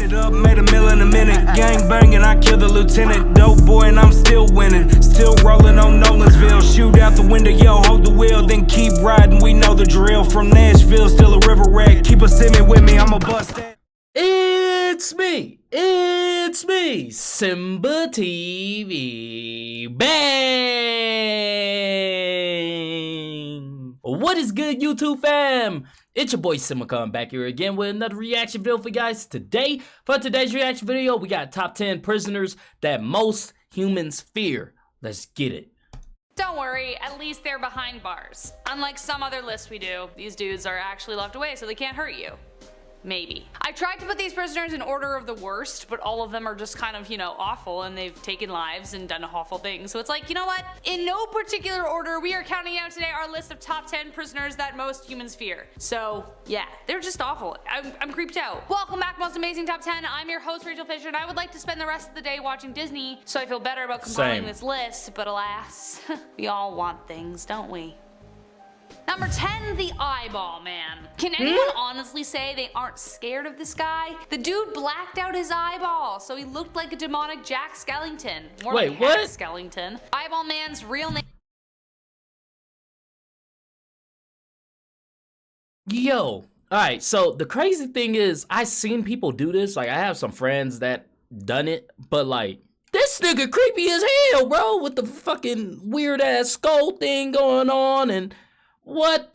it up, made a meal in a minute. Gang banging, I killed the lieutenant. Dope boy and I'm still winning. Still rolling on Nolansville. Shoot out the window, yo, hold the wheel. Then keep riding, we know the drill. From Nashville, still a river rat. Keep a semi with me, I'm a bust that. It's me, SimbaTv. Bang! What is good, YouTube fam? It's your boy Simba coming back here again with another reaction video for you guys today. For today's reaction video, we got top 10 prisoners that most humans fear. Let's get it. Don't worry, at least they're behind bars. Unlike some other lists we do, these dudes are actually locked away so they can't hurt you. Maybe. I tried to put these prisoners in order of the worst, but all of them are just kind of, awful, and they've taken lives and done awful things. So it's like, you know what? In no particular order, we are counting out today our list of top 10 prisoners that most humans fear. So yeah, they're just awful. I'm creeped out. Welcome back, Most Amazing Top 10. I'm your host, Rachel Fisher, and I would like to spend the rest of the day watching Disney, so I feel better about compiling this list, but alas, we all want things, don't we? Number 10, the Eyeball Man. Can anyone honestly say they aren't scared of this guy? The dude blacked out his eyeball, so he looked like a demonic Jack Skellington. More Wait, like what? Jack Skellington. Eyeball Man's real name. Yo, alright, so the crazy thing is, I've seen people do this. Like, I have some friends that done it, but like, this nigga creepy as hell, bro, with the fucking weird ass skull thing going on and what?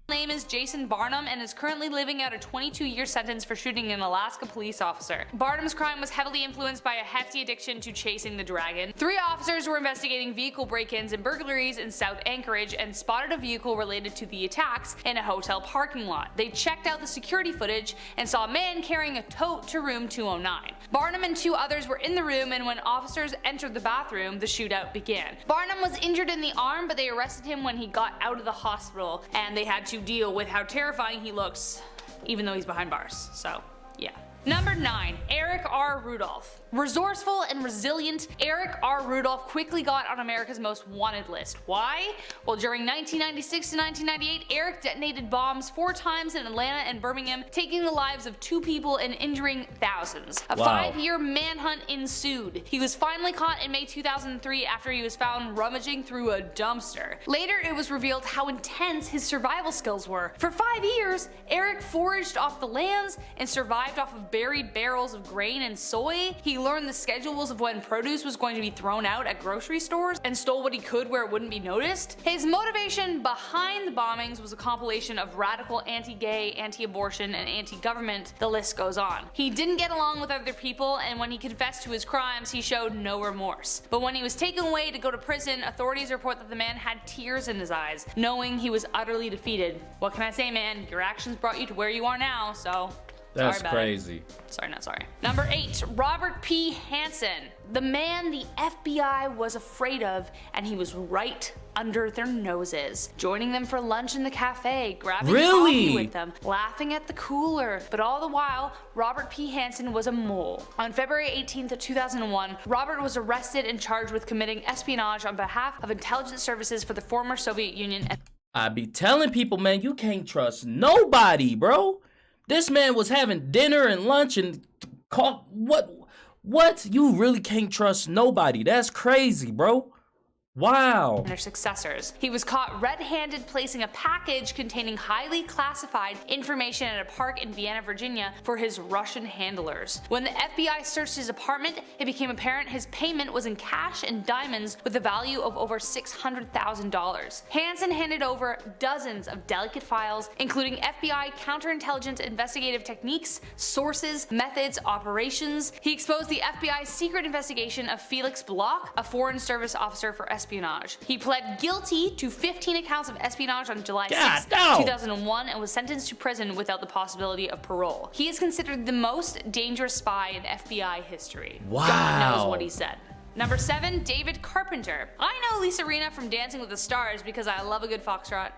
Name is Jason Barnum and is currently living out a 22-year sentence for shooting an Alaska police officer. Barnum's crime was heavily influenced by a hefty addiction to chasing the dragon. 3 officers were investigating vehicle break-ins and burglaries in South Anchorage and spotted a vehicle related to the attacks in a hotel parking lot. They checked out the security footage and saw a man carrying a tote to room 209. Barnum and 2 others were in the room, and when officers entered the bathroom, the shootout began. Barnum was injured in the arm, but they arrested him when he got out of the hospital, and they had to deal with how terrifying he looks, even though he's behind bars. So, yeah. Number 9, Eric R. Rudolph. Resourceful and resilient, Eric R. Rudolph quickly got on America's Most Wanted list. Why? Well, during 1996 to 1998, Eric detonated bombs 4 times in Atlanta and Birmingham, taking the lives of 2 people and injuring thousands. A 5-year manhunt ensued. He was finally caught in May 2003 after he was found rummaging through a dumpster. Later, it was revealed how intense his survival skills were. For 5 years, Eric foraged off the lands and survived off of buried barrels of grain and soy. He learned the schedules of when produce was going to be thrown out at grocery stores and stole what he could where it wouldn't be noticed. His motivation behind the bombings was a compilation of radical anti-gay, anti-abortion, and anti-government. The list goes on. He didn't get along with other people, and when he confessed to his crimes, he showed no remorse. But when he was taken away to go to prison, authorities report that the man had tears in his eyes, knowing he was utterly defeated. What can I say, man? Your actions brought you to where you are now, so that's crazy. Sorry, not sorry. Number 8, Robert P. HANSSEN. The man the FBI was afraid of, and he was right under their noses. Joining them for lunch in the cafe, grabbing coffee with them, laughing at the cooler. But all the while, Robert P. HANSSEN was a mole. On February 18th of 2001, Robert was arrested and charged with committing espionage on behalf of intelligence services for the former Soviet Union. I be telling people, man, you can't trust nobody, bro. This man was having dinner and lunch and what? You really can't trust nobody. That's crazy, bro. Wow. And their successors. He was caught red-handed placing a package containing highly classified information at a park in Vienna, Virginia for his Russian handlers. When the FBI searched his apartment, it became apparent his payment was in cash and diamonds with a value of over $600,000. HANSSEN handed over dozens of delicate files, including FBI counterintelligence investigative techniques, sources, methods, operations. He exposed the FBI's secret investigation of Felix Bloch, a Foreign Service officer for espionage. He pled guilty to 15 accounts of espionage on July 6, 2001 and was sentenced to prison without the possibility of parole. He is considered the most dangerous spy in FBI history. Wow. God knows what he said. Number 7, David Carpenter. I know Lisa Rinna from Dancing with the Stars because I love a good foxtrot.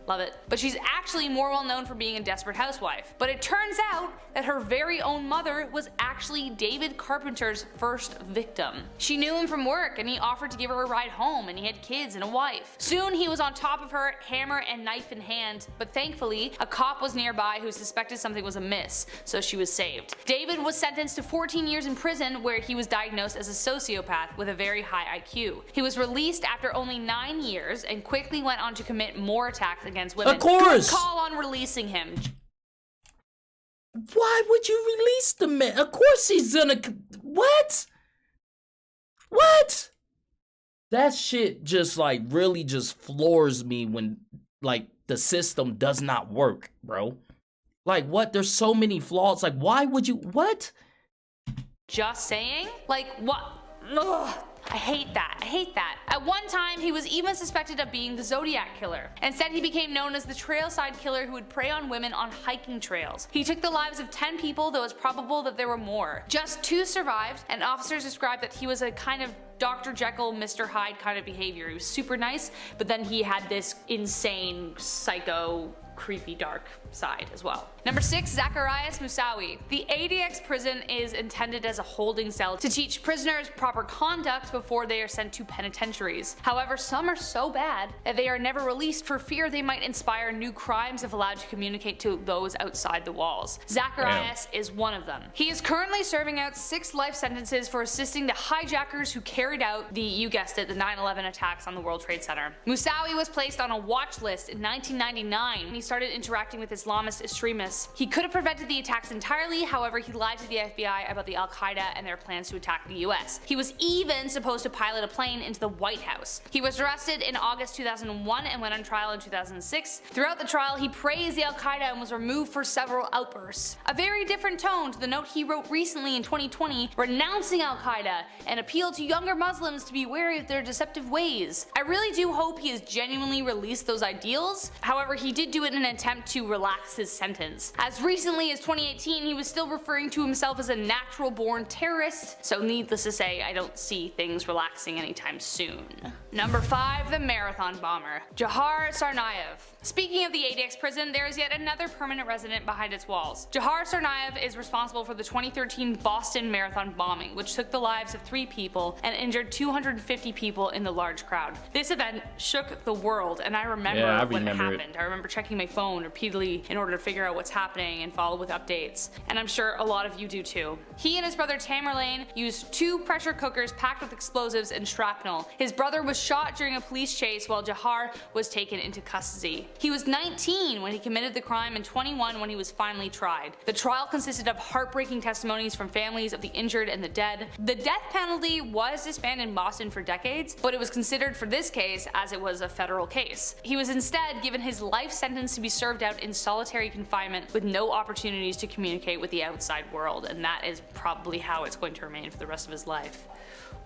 Love it. But she's actually more well known for being a desperate housewife. But it turns out that her very own mother was actually David Carpenter's first victim. She knew him from work and he offered to give her a ride home, and he had kids and a wife. Soon he was on top of her, hammer and knife in hand, but thankfully a cop was nearby who suspected something was amiss, so she was saved. David was sentenced to 14 years in prison, where he was diagnosed as a sociopath with a very high IQ. He was released after only 9 years and quickly went on to commit more attacks against women. Of course! Good call on releasing him. Why would you release the man? Of course he's gonna... What? What? That shit just like really just floors me when like the system does not work, bro. Like what? There's so many flaws. Like why would you... What? Just saying? Like what? Ugh. I hate that. I hate that. At one time, he was even suspected of being the Zodiac Killer. Instead, he became known as the trailside killer who would prey on women on hiking trails. He took the lives of 10 people, though it's probable that there were more. Just 2 survived, and officers described that he was a kind of Dr. Jekyll, Mr. Hyde kind of behavior. He was super nice, but then he had this insane, psycho, creepy, dark side as well. Number 6, ZACARIAS MASSAOUI. The ADX prison is intended as a holding cell to teach prisoners proper conduct before they are sent to penitentiaries. However, some are so bad that they are never released for fear they might inspire new crimes if allowed to communicate to those outside the walls. ZACARIAS is one of them. He is currently serving out 6 life sentences for assisting the hijackers who carried out the, you guessed it, the 9/11 attacks on the World Trade Center. MASSAOUI was placed on a watch list in 1999 when he started interacting with Islamist extremists. He could have prevented the attacks entirely, however he lied to the FBI about the Al-Qaeda and their plans to attack the US. He was even supposed to pilot a plane into the White House. He was arrested in August 2001 and went on trial in 2006. Throughout the trial, he praised the Al-Qaeda and was removed for several outbursts. A very different tone to the note he wrote recently in 2020 renouncing Al-Qaeda and appealed to younger Muslims to be wary of their deceptive ways. I really do hope he has genuinely released those ideals. However, he did do it in an attempt to relax his sentence. As recently as 2018, he was still referring to himself as a natural-born terrorist, so needless to say, I don't see things relaxing anytime soon. Number 5, the marathon bomber, Jahar Tsarnaev. Speaking of the ADX prison, there is yet another permanent resident behind its walls. Jahar Tsarnaev is responsible for the 2013 Boston Marathon bombing, which took the lives of 3 people and injured 250 people in the large crowd. This event shook the world, and I remember when it happened. I remember checking my phone repeatedly in order to figure out what's happening and follow with updates, and I'm sure a lot of you do too. He and his brother Tamerlane used 2 pressure cookers packed with explosives and shrapnel. His brother was shot during a police chase while Jahar was taken into custody. He was 19 when he committed the crime and 21 when he was finally tried. The trial consisted of heartbreaking testimonies from families of the injured and the dead. The death penalty was disbanded in Boston for decades, but it was considered for this case as it was a federal case. He was instead given his life sentence to be served out in solitary confinement with no opportunities to communicate with the outside world, and that is probably how it's going to remain for the rest of his life.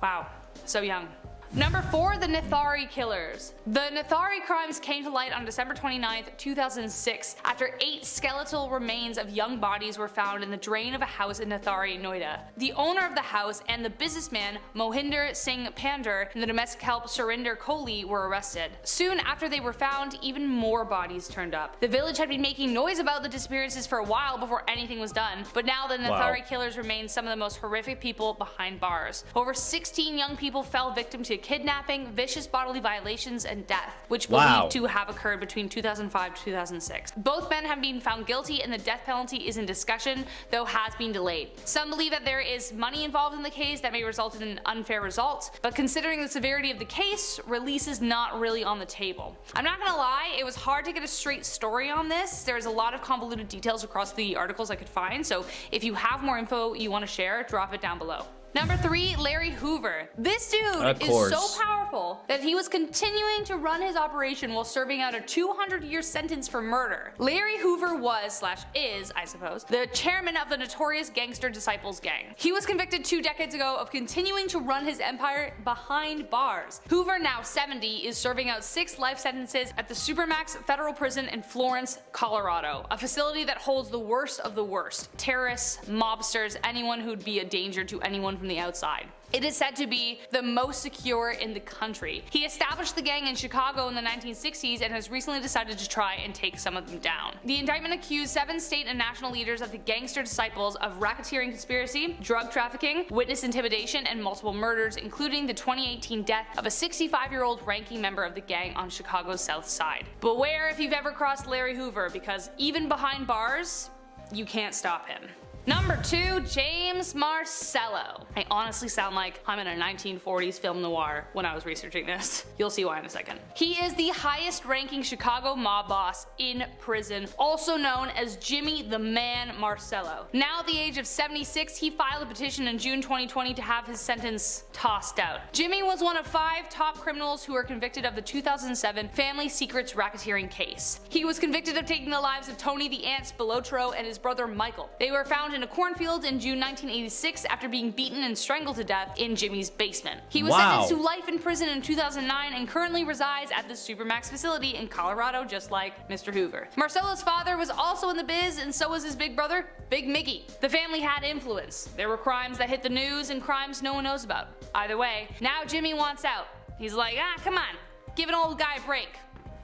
Wow, so young. Number 4, the NITHARI killers. The NITHARI crimes came to light on December 29, 2006 after 8 skeletal remains of young bodies were found in the drain of a house in NITHARI, Noida. The owner of the house and the businessman Mohinder Singh Pander and the domestic help Surinder Kohli were arrested. Soon after they were found, even more bodies turned up. The village had been making noise about the disappearances for a while before anything was done, but now the NITHARI killers remain some of the most horrific people behind bars. Over 16 young people fell victim to kidnapping, vicious bodily violations, and death, which believed to have occurred between 2005 to 2006. Both men have been found guilty and the death penalty is in discussion, though has been delayed. Some believe that there is money involved in the case that may result in an unfair result, but considering the severity of the case, release is not really on the table. I'm not gonna lie, it was hard to get a straight story on this. There's a lot of convoluted details across the articles I could find, so if you have more info you want to share, drop it down below. Number 3, Larry Hoover. This dude is so powerful that he was continuing to run his operation while serving out a 200-year sentence for murder. Larry Hoover was, / is, I suppose, the chairman of the notorious gangster Disciples gang. He was convicted 2 decades ago of continuing to run his empire behind bars. Hoover, now 70, is serving out 6 life sentences at the Supermax Federal Prison in Florence, Colorado, a facility that holds the worst of the worst: terrorists, mobsters, anyone who'd be a danger to anyone from the outside. It is said to be the most secure in the country. He established the gang in Chicago in the 1960s and has recently decided to try and take some of them down. The indictment accused 7 state and national leaders of the gangster disciples of racketeering conspiracy, drug trafficking, witness intimidation, and multiple murders, including the 2018 death of a 65-year-old ranking member of the gang on Chicago's South Side. Beware if you've ever crossed Larry Hoover, because even behind bars, you can't stop him. Number 2, James Marcello. I honestly sound like I'm in a 1940s film noir when I was researching this. You'll see why in a second. He is the highest ranking Chicago mob boss in prison, also known as Jimmy the Man Marcello. Now at the age of 76, he filed a petition in June 2020 to have his sentence tossed out. Jimmy was one of 5 top criminals who were convicted of the 2007 Family Secrets racketeering case. He was convicted of taking the lives of Tony the Ant Spilotro and his brother Michael. They were found in a cornfield in June 1986 after being beaten and strangled to death in Jimmy's basement. He was sentenced to life in prison in 2009 and currently resides at the Supermax facility in Colorado, just like Mr. Hoover. Marcello's father was also in the biz, and so was his big brother, Big Mickey. The family had influence. There were crimes that hit the news and crimes no one knows about. Either way, now Jimmy wants out. He's like, come on, give an old guy a break.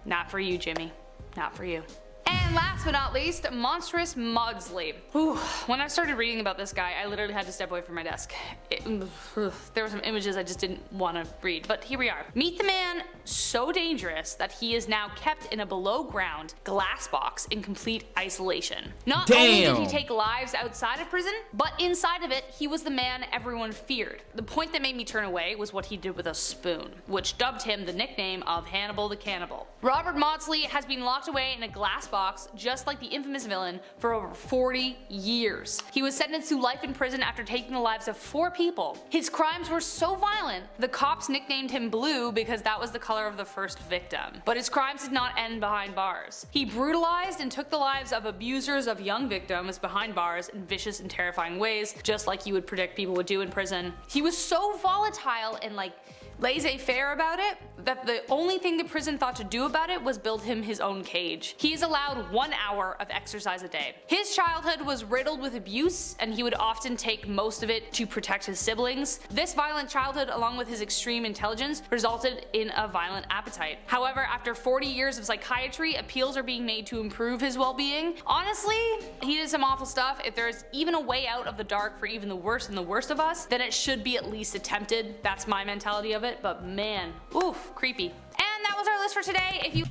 Not for you, Jimmy. Not for you. And last but not least, Monstrous Maudsley. Whew. When I started reading about this guy, I literally had to step away from my desk. There were some images I just didn't want to read, but here we are. Meet the man so dangerous that he is now kept in a below ground glass box in complete isolation. Not only did he take lives outside of prison, but inside of it, he was the man everyone feared. The point that made me turn away was what he did with a spoon, which dubbed him the nickname of Hannibal the Cannibal. Robert Maudsley has been locked away in a glass box, just like the infamous villain, for over 40 years. He was sentenced to life in prison after taking the lives of 4 people. His crimes were so violent, the cops nicknamed him Blue because that was the color of the first victim. But his crimes did not end behind bars. He brutalized and took the lives of abusers of young victims behind bars in vicious and terrifying ways, just like you would predict people would do in prison. He was so volatile and laissez-faire about it that the only thing the prison thought to do about it was build him his own cage. He is allowed 1 hour of exercise a day. His childhood was riddled with abuse, and he would often take most of it to protect his siblings. This violent childhood, along with his extreme intelligence, resulted in a violent appetite. However, after 40 years of psychiatry, appeals are being made to improve his well-being. Honestly, he did some awful stuff. If there's even a way out of the dark for even the worst and the worst of us, then it should be at least attempted. That's my mentality of it, but man, oof, creepy. And that was our list for today. If you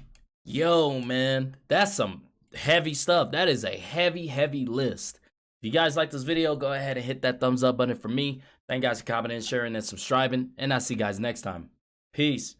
Yo, man, that's some heavy stuff. That is a heavy list. If you guys like this video, go ahead and hit that thumbs up button for me. Thank you guys for commenting, sharing, and subscribing, and I'll see you guys next time. Peace.